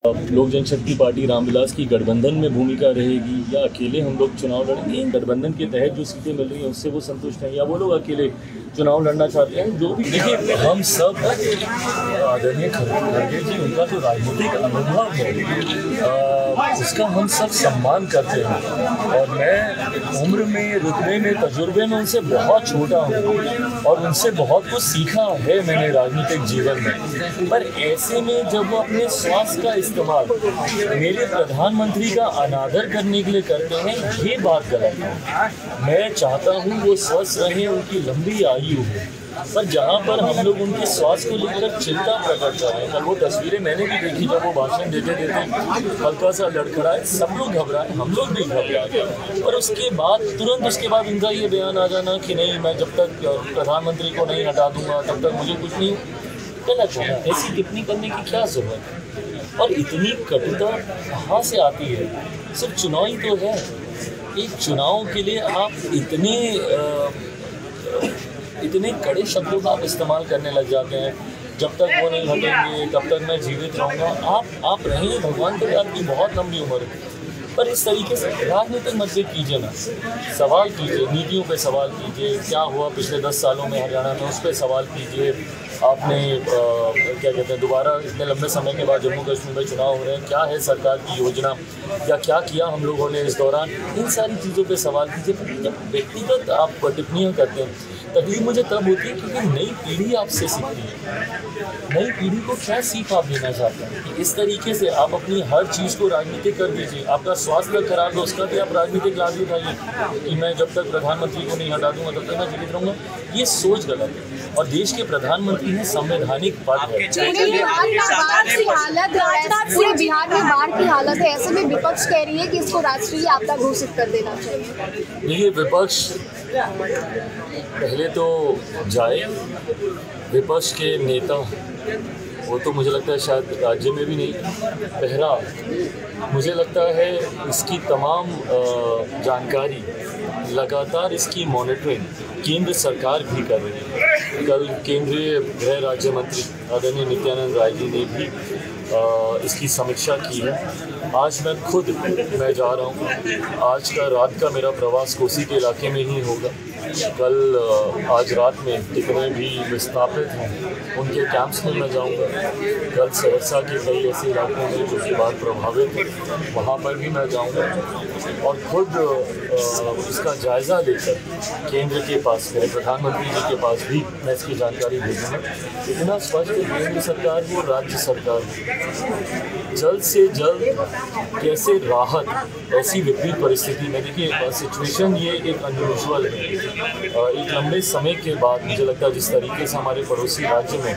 लोक जनशक्ति पार्टी रामविलास की गठबंधन में भूमिका रहेगी या अकेले हम लोग चुनाव लड़ेंगे। गठबंधन के तहत जो सीटें मिल रही हैं उससे वो संतुष्ट हैं या वो लोग अकेले चुनाव लड़ना चाहते हैं। जो भी देखिए, हम सब आदरणीय खड़गे जी, उनका जो राजनीतिक अनुभव है उसका हम सब सम्मान करते हैं और मैं उम्र में, रुतबे में, तजुर्बे में उनसे बहुत छोटा हूँ और उनसे बहुत कुछ सीखा है मैंने राजनीतिक जीवन में। पर ऐसे में जब वो अपने स्वास्थ्य का इस्तेमाल मेरे प्रधानमंत्री का अनादर करने के लिए करते हैं, ये बात गलत है। मैं चाहता हूँ वो स्वस्थ रहें, उनकी लंबी आयु हो, पर जहाँ पर हम लोग उनके स्वास्थ्य को लेकर चिंता प्रकट कर रहे हैं। कल वो तस्वीरें मैंने भी देखी जब वो भाषण देते हल्का सा लड़खड़ाए, सब लोग घबराए, हम लोग भी घबराए। और उसके बाद तुरंत उसके बाद उनका ये बयान आ जाना कि नहीं, मैं जब तक प्रधानमंत्री को नहीं हटा दूंगा तब तक मुझे कुछ नहीं। गलत है, ऐसी टिप्पणी करने की क्या जरूरत है? और इतनी कटुता कहाँ से आती है? सिर्फ चुनाव ही तो है। एक चुनाव के लिए आप इतने कड़े शब्दों का आप इस्तेमाल करने लग जाते हैं। जब तक वो नहीं हटेंगे तब तक मैं जीवित रहूँगा। आप रहेंगे, भगवान करे आपकी बहुत लंबी उम्र है, पर इस तरीके से राजनीतिक मतभेद कीजिए ना। सवाल कीजिए, नीतियों पे सवाल कीजिए, क्या हुआ पिछले 10 सालों में हरियाणा में, उस पर सवाल कीजिए। आपने क्या कहते हैं, दोबारा इतने लंबे समय के बाद जम्मू कश्मीर में चुनाव हो रहे हैं, क्या है सरकार की योजना या क्या किया हम लोगों ने इस दौरान, इन सारी चीज़ों पे सवाल कीजिए। जब व्यक्तिगत आप टिप्पणियाँ करते हैं, तकलीफ मुझे तब होती है क्योंकि नई पीढ़ी आपसे सीखती है। नई पीढ़ी को क्या सीख आप देना चाहते हैं? इस तरीके से आप अपनी हर चीज़ को राजनीतिक कर दीजिए। आपका स्वास्थ्य खराब है, उसका भी आप राजनीतिक लाभ उठाइए कि मैं जब तक प्रधानमंत्री को नहीं हटा दूंगा तब तक मैं जीवित रहूँगा। ये सोच गलत है और देश के प्रधानमंत्री हैं, संवैधानिक पद है। पूरे बिहार में बाढ़ की हालत है, ऐसे में विपक्ष कह रही है कि इसको राष्ट्रीय आपदा घोषित कर देना चाहिए। देखिए, विपक्ष पहले तो जाए, विपक्ष के नेता वो तो मुझे लगता है शायद राज्य में भी नहीं। पहला, मुझे लगता है इसकी तमाम जानकारी लगातार इसकी मॉनिटरिंग केंद्र सरकार भी कर रही है। कल केंद्रीय गृह राज्य मंत्री आदरणीय नित्यानंद राय जी ने भी इसकी समीक्षा की है। आज मैं खुद जा रहा हूँ। आज का रात का मेरा प्रवास कोसी के इलाके में ही होगा। कल आज रात में जितने भी विस्थापित हैं उनके कैंप्स में मैं जाऊंगा। कल सहरसा के कई ऐसे इलाकों में जो कि बाढ़ प्रभावित हैं वहाँ पर भी मैं जाऊंगा और खुद इसका जायज़ा लेकर केंद्र के पास, मेरे प्रधानमंत्री जी के पास भी मैं इसकी जानकारी भेजूँगा। इतना स्पष्ट केंद्र सरकार हो, राज्य सरकार हो, जल्द से जल्द कैसे राहत ऐसी विपरीत परिस्थिति में। देखिए, सिचुएशन ये एक अनयूजुअल है। एक लंबे समय के बाद मुझे लगता है जिस तरीके से हमारे पड़ोसी राज्य में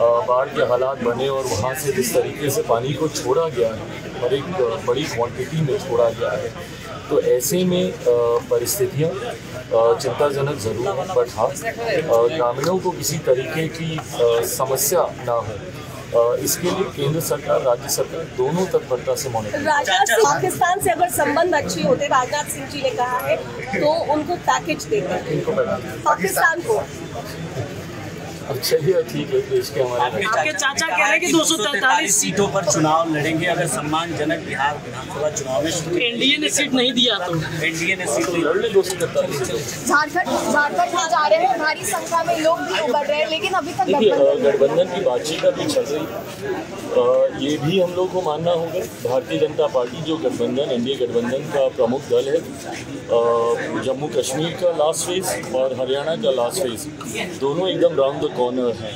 बाढ़ के हालात बने और वहाँ से जिस तरीके से पानी को छोड़ा गया है और एक बड़ी क्वांटिटी में छोड़ा गया है, तो ऐसे में परिस्थितियाँ चिंताजनक ज़रूर हैं। बट हाँ, ग्रामीणों को किसी तरीके की समस्या ना हो, इसके लिए केंद्र सरकार, राज्य सरकार दोनों तत्परता से मॉनिटर। राजनाथ सिंह पाकिस्तान से अगर संबंध अच्छे होते, राजनाथ सिंह जी ने कहा है, तो उनको पैकेज देते पाकिस्तान को। अब चलिए ठीक है, देश के हमारे आपके चाचा कह रहे हैं कि 243 सीटों पर चुनाव लड़ेंगे अगर सम्मानजनक बिहार विधानसभा चुनाव में एनडीए ने सीट नहीं दिया तो एनडीए ने सीट नहीं लड़ ले। 243 झारखंड में जा रहे हैं, भारी संख्या में लोग भी उभर रहे हैं, लेकिन अभी तक गठबंधन की बातचीत अभी चल रही है। ये भी हम लोग को मानना होगा, भारतीय जनता पार्टी जो गठबंधन, एनडीए गठबंधन का प्रमुख दल है, जम्मू कश्मीर का लास्ट फेज और हरियाणा का लास्ट फेज दोनों एकदम राउंड द कॉर्नर है।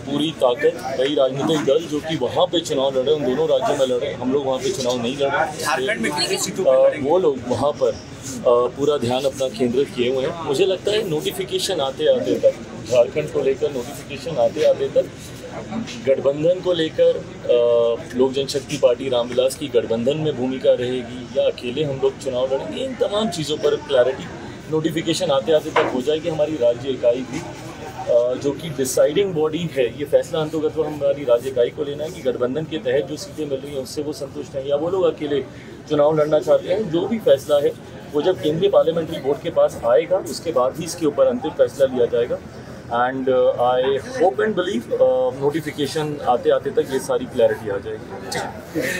पूरी ताकत कई राजनीतिक दल जो कि वहाँ पे चुनाव लड़े, उन दोनों राज्यों में लड़े, हम लोग वहाँ पे चुनाव नहीं लड़े। वो लोग वहाँ पर पूरा ध्यान अपना केंद्रित किए हुए हैं। मुझे लगता है नोटिफिकेशन आते आते तक, झारखंड को लेकर नोटिफिकेशन आते आते तक, गठबंधन को लेकर लोक जनशक्ति पार्टी रामविलास की गठबंधन में भूमिका रहेगी या अकेले हम लोग चुनाव लड़ेंगे, इन तमाम चीज़ों पर क्लैरिटी नोटिफिकेशन आते आते तक हो जाएगी। हमारी राज्य इकाई भी जो कि डिसाइडिंग बॉडी है, ये फैसला अंतर्गत तो हमारी राज्य इकाई को लेना है कि गठबंधन के तहत जो सीटें मिल रही हैं उससे वो संतुष्ट हैं या वो लोग अकेले चुनाव लड़ना चाहते हैं। जो भी फैसला है वो जब केंद्रीय पार्लियामेंट्री बोर्ड के पास आएगा उसके बाद ही इसके ऊपर अंतिम फैसला लिया जाएगा। And I hope and believe notification आते आते तक ये सारी क्लैरिटी आ जाएगी।